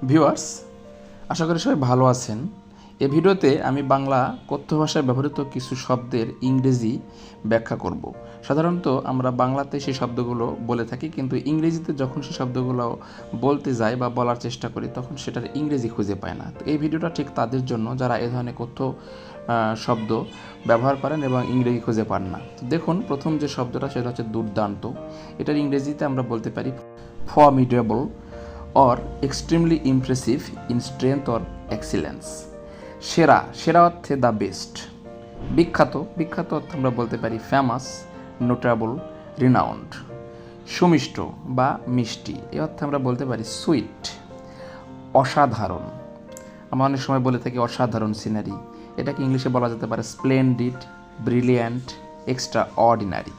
Viewers, আশা করি সবাই ভালো আছেন। এই ভিডিওতে আমি বাংলা কথ্য ভাষায় ব্যবহৃত কিছু শব্দের ইংরেজি ব্যাখ্যা করব। সাধারণত আমরা বাংলাতে সেই শব্দগুলো বলে থাকি, কিন্তু ইংরেজিতে যখন সেই শব্দগুলো বলতে যাই বা বলার চেষ্টা করি তখন সেটার ইংরেজি খুঁজে পায় না। তো এই ভিডিওটা ঠিক তাদের জন্য যারা এ ধরনের কথ্য শব্দ ব্যবহার করেন এবং ইংরেজি খুঁজে পান না। তো দেখুন, প্রথম যে শব্দটা সেটা হচ্ছে দুর্দান্ত। এটার ইংরেজিতে আমরা বলতে পারি formidable or extremely impressive in strength or excellence। সেরা, সেরা অর্থে দ্য বেস্ট। বিখ্যাত, বিখ্যাত অর্থে আমরা বলতে পারি ফেমাস, নোটেবল, রিনাউন্ড। সুমিষ্ট বা মিষ্টি, এই অর্থে আমরা বলতে পারি সুইট। অসাধারণ, আমরা অনেক সময় বলে থাকি অসাধারণ সিনারি, এটাকে ইংলিশে বলা যেতে পারে স্প্লেন্ডিড, ব্রিলিয়ান্ট, এক্সট্রা অর্ডিনারি।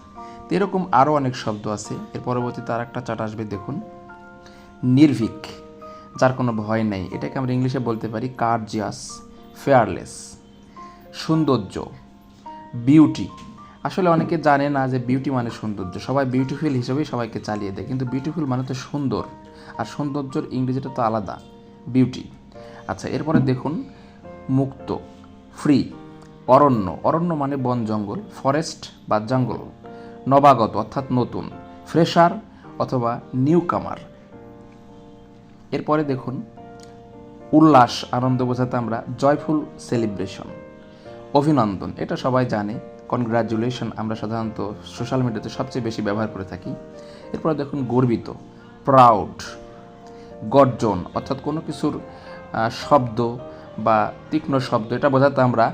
তো এরকম আরও অনেক শব্দ আছে। এর পরবর্তীতে আর একটা চার্ট আসবে, দেখুন। নির্ভীক, যার কোনো ভয় নেই, এটাকে আমরা ইংলিশে বলতে পারি কার্জিয়াস, ফেয়ারলেস। সৌন্দর্য, বিউটি। আসলে অনেকে জানে না যে বিউটি মানে সৌন্দর্য, সবাই বিউটিফুল হিসেবেই সবাইকে চালিয়ে দেয়, কিন্তু বিউটিফুল মানে তো সুন্দর, আর সৌন্দর্যর ইংরেজিটা তো আলাদা, বিউটি। আচ্ছা, এরপরে দেখুন মুক্ত, ফ্রি। অরণ্য, অরণ্য মানে বন জঙ্গল, ফরেস্ট বা জঙ্গল। নবাগত অর্থাৎ নতুন, ফ্রেশার অথবা নিউ কামার। এরপরে দেখুন উল্লাস, আনন্দ বোঝাতে আমরা জয়ফুল সেলিব্রেশন। অভিনন্দন, এটা সবাই জানে, কনগ্রাচুলেশন আমরা সাধারণত সোশ্যাল মিডিয়াতে সবচেয়ে বেশি ব্যবহার করে থাকি। এরপরে দেখুন গর্বিত, প্রাউড। গর্জন অর্থাৎ কোনো কিছুর শব্দ বা তীক্ষ্ণ শব্দ, এটা বোঝাতে আমরা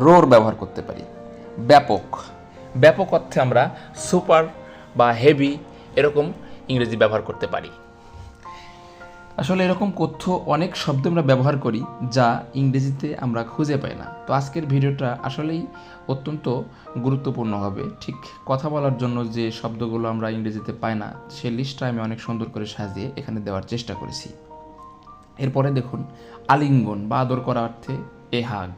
রোর ব্যবহার করতে পারি। ব্যাপক, ব্যাপক অর্থে আমরা সুপার বা হেভি এরকম ইংরেজি ব্যবহার করতে পারি। আসলে এরকম কথ্য অনেক শব্দ আমরা ব্যবহার করি যা ইংরেজিতে আমরা খুঁজে পাই না। তো আজকের ভিডিওটা আসলেই অত্যন্ত গুরুত্বপূর্ণ হবে। ঠিক কথা বলার জন্য যে শব্দগুলো আমরা ইংরেজিতে পাই না, সেই লিস্টটা আমি অনেক সুন্দর করে সাজিয়ে এখানে দেওয়ার চেষ্টা করেছি। এরপরে দেখুন আলিঙ্গন বা আদর করা অর্থে এ হাগ।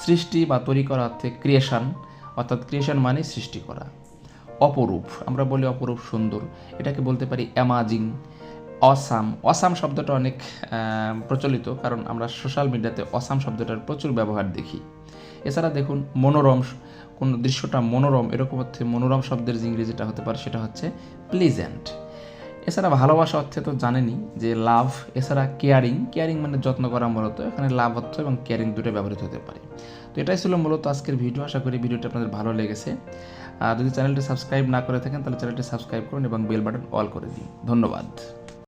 সৃষ্টি বা তৈরি করা অর্থে ক্রিয়েশন, অর্থাৎ ক্রিয়েশন মানে সৃষ্টি করা। অপরূপ, আমরা বলি অপরূপ সুন্দর, এটাকে বলতে পারি অ্যামাজিং। অসাম, অসাম শব্দটা অনেক প্রচলিত, কারণ আমরা সোশ্যাল মিডিয়াতে অসাম শব্দটার প্রচুর ব্যবহার দেখি। এছাড়া দেখুন মনোরম, কোন দৃশ্যটা মনোরম, এরকম অর্থে মনোরম শব্দের যে ইংরেজিটা হতে পারে সেটা হচ্ছে প্লিজেন্ট। এছাড়া ভালোবাসা অর্থে তো জানেনই যে লাভ। এছাড়া কেয়ারিং, কেয়ারিং মানে যত্ন করা, মূলত এখানে লাভ অর্থ এবং কেয়ারিং দুটো ব্যবহৃত হতে পারে। তো এটাই ছিল মূলত আজকের ভিডিও। আশা করি ভিডিওটা আপনাদের ভালো লেগেছে। যদি চ্যানেলটি সাবস্ক্রাইব না করে থাকেন তাহলে চ্যানেলটি সাবস্ক্রাইব করুন এবং বেল বাটন অল করে দিন। ধন্যবাদ।